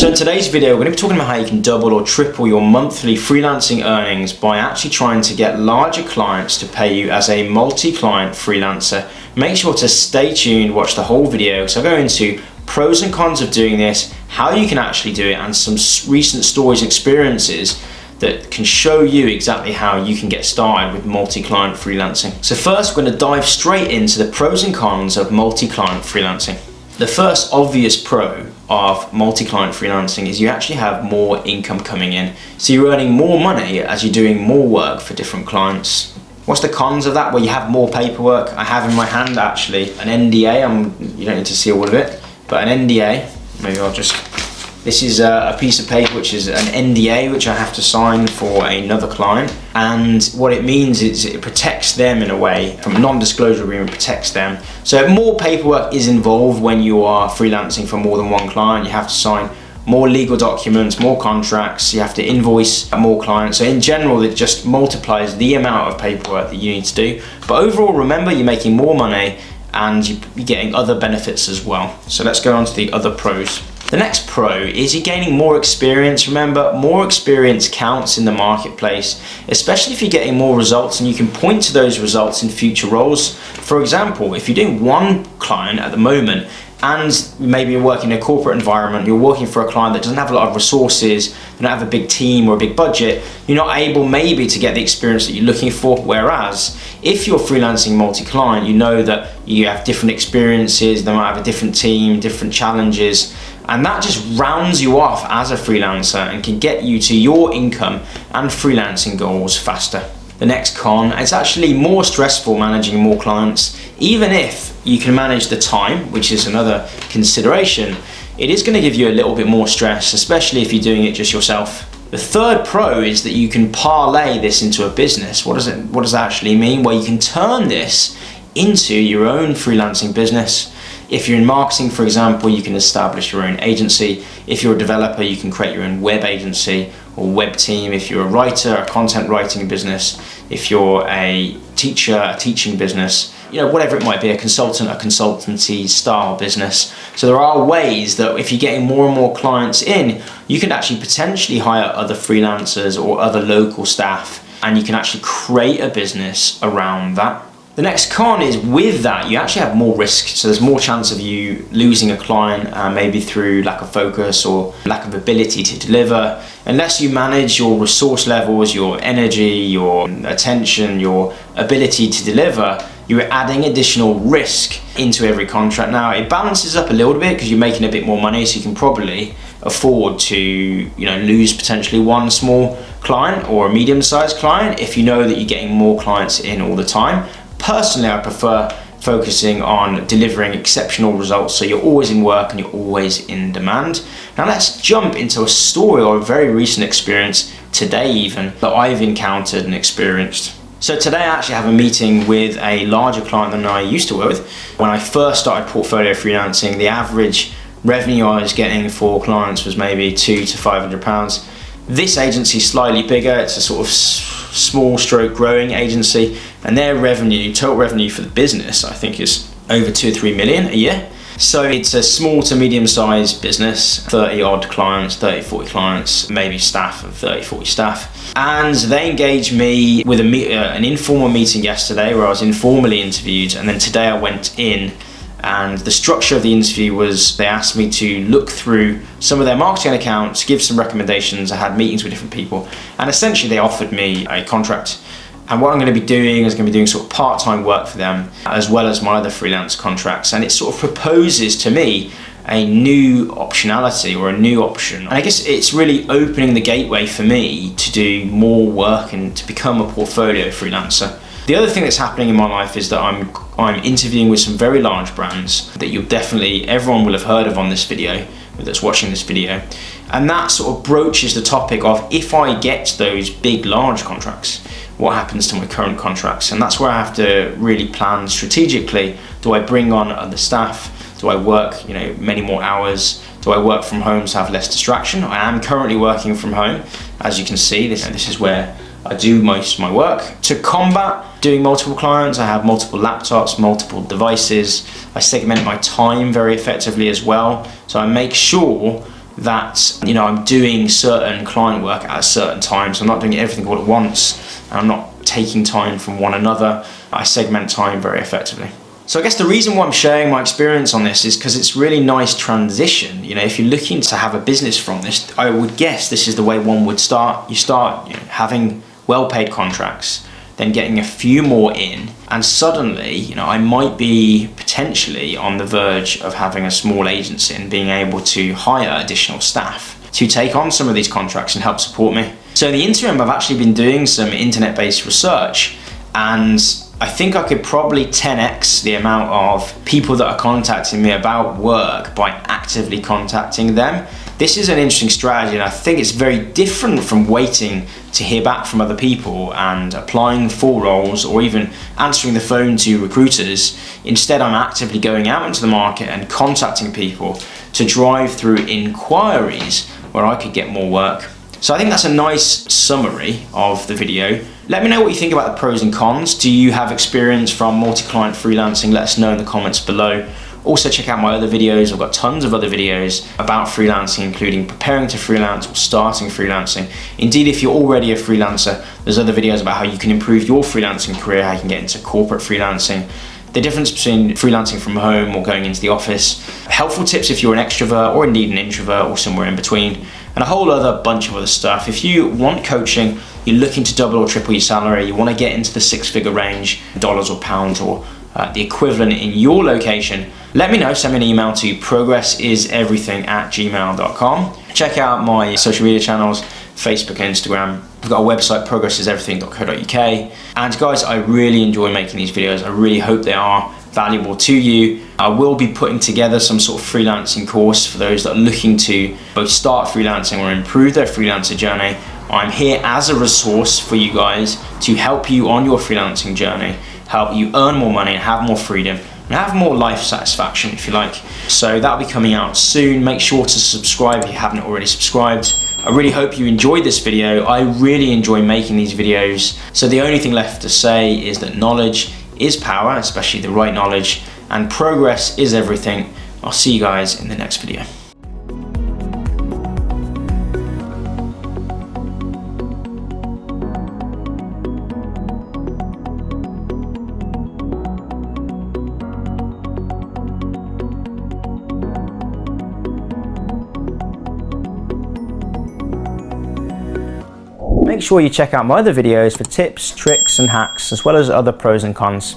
So in today's video, we're going to be talking about how you can double or triple your monthly freelancing earnings by actually trying to get larger clients to pay you as a multi-client freelancer. Make sure to stay tuned, watch the whole video. So I'll go into pros and cons of doing this, how you can actually do it, and some recent stories and experiences that can show you exactly how you can get started with multi-client freelancing. So first, we're going to dive straight into the pros and cons of multi-client freelancing. The first obvious pro of multi-client freelancing is you actually have more income coming in. So you're earning more money as you're doing more work for different clients. What's the cons of that? Well, you have more paperwork. I have in my hand actually an NDA. You don't need to see all of it, but an NDA. Maybe I'll just... This is a piece of paper which is an NDA which I have to sign for another client, and what it means is it protects them in a way. From a non-disclosure agreement, protects them. So more paperwork is involved when you are freelancing for more than one client. You have to sign more legal documents, more contracts, you have to invoice more clients. So in general, it just multiplies the amount of paperwork that you need to do. But overall, remember, you're making more money and you're getting other benefits as well. So let's go on to the other pros. The next pro is you're gaining more experience. Remember, more experience counts in the marketplace, especially if you're getting more results and you can point to those results in future roles. For example, if you're doing one client at the moment and maybe you're working in a corporate environment, you're working for a client that doesn't have a lot of resources, they don't have a big team or a big budget, you're not able maybe to get the experience that you're looking for. Whereas if you're freelancing multi-client, you know that you have different experiences, they might have a different team, different challenges, and that just rounds you off as a freelancer and can get you to your income and freelancing goals faster. The next con, it's actually more stressful managing more clients. Even if you can manage the time, which is another consideration, it is going to give you a little bit more stress, especially if you're doing it just yourself. The third pro is that you can parlay this into a business. What does that actually mean? Well, you can turn this into your own freelancing business. If you're in marketing, for example, you can establish your own agency. If you're a developer, you can create your own web agency or web team. If you're a writer, a content writing business. If you're a teacher, a teaching business, whatever it might be, a consultant, a consultancy style business. So there are ways that if you're getting more and more clients in, you can actually potentially hire other freelancers or other local staff, and you can actually create a business around that. The next con is with that, you actually have more risk. So there's more chance of you losing a client, maybe through lack of focus or lack of ability to deliver. Unless you manage your resource levels, your energy, your attention, your ability to deliver, you're adding additional risk into every contract. Now, it balances up a little bit because you're making a bit more money, so you can probably afford to lose potentially one small client or a medium-sized client if you know that you're getting more clients in all the time. Personally, I prefer focusing on delivering exceptional results, so you're always in work and you're always in demand. Now let's jump into a story or a very recent experience today even that I've encountered and experienced. So today I actually have a meeting with a larger client than I used to work with. When I first started portfolio freelancing, the average revenue I was getting for clients was maybe £200 to £500. This agency is slightly bigger. It's a sort of small stroke growing agency, and their total revenue for the business, I think, is over 2 or 3 million a year. So it's a small to medium sized business, 30 odd clients, 30, 40 clients, maybe staff of 30, 40 staff. And they engaged me with an informal meeting yesterday where I was informally interviewed, and then today I went in. And the structure of the interview was they asked me to look through some of their marketing accounts, give some recommendations. I had meetings with different people, and essentially they offered me a contract. And what I'm going to be doing is going to be doing sort of part-time work for them, as well as my other freelance contracts. And it sort of proposes to me a new optionality or a new option. And I guess it's really opening the gateway for me to do more work and to become a portfolio freelancer. The other thing that's happening in my life is that I'm interviewing with some very large brands that everyone will have heard of on this video, that's watching this video. And that sort of broaches the topic of, if I get those big, large contracts, what happens to my current contracts? And that's where I have to really plan strategically. Do I bring on other staff? Do I work many more hours? Do I work from home to have less distraction? I am currently working from home. As you can see, this is where I do most of my work. To combat doing multiple clients, I have multiple laptops, multiple devices. I segment my time very effectively as well. So I make sure that, you know, I'm doing certain client work at a certain time, so I'm not doing everything all at once, and I'm not taking time from one another. I segment time very effectively. So I guess the reason why I'm sharing my experience on this is because it's really nice transition. You know, if you're looking to have a business from this, I would guess this is the way one would start. You start, you know, having well-paid contracts, then getting a few more in, and suddenly, you know, I might be potentially on the verge of having a small agency and being able to hire additional staff to take on some of these contracts and help support me. So in the interim, I've actually been doing some internet-based research, and I think I could probably 10x the amount of people that are contacting me about work by actively contacting them. This is an interesting strategy, and I think it's very different from waiting to hear back from other people and applying for roles or even answering the phone to recruiters. Instead, I'm actively going out into the market and contacting people to drive through inquiries where I could get more work. So I think that's a nice summary of the video. Let me know what you think about the pros and cons. Do you have experience from multi-client freelancing? Let us know in the comments below. Also check out my other videos. I've got tons of other videos about freelancing, including preparing to freelance or starting freelancing. Indeed, if you're already a freelancer, there's other videos about how you can improve your freelancing career, how you can get into corporate freelancing, the difference between freelancing from home or going into the office, helpful tips if you're an extrovert or indeed an introvert or somewhere in between, and a whole other bunch of other stuff. If you want coaching, you're looking to double or triple your salary, you want to get into the six-figure range, dollars or pounds or the equivalent in your location, let me know. Send me an email to progressiseverything@gmail.com. Check out my social media channels, Facebook and Instagram. I've got a website, progressiseverything.co.uk. And guys, I really enjoy making these videos. I really hope they are valuable to you. I will be putting together some sort of freelancing course for those that are looking to both start freelancing or improve their freelancer journey. I'm here as a resource for you guys to help you on your freelancing journey, help you earn more money and have more freedom and have more life satisfaction, if you like. So that'll be coming out soon. Make sure to subscribe if you haven't already subscribed. I really hope you enjoyed this video. I really enjoy making these videos. So the only thing left to say is that knowledge is power, especially the right knowledge, and progress is everything. I'll see you guys in the next video. Make sure you check out my other videos for tips, tricks and hacks, as well as other pros and cons.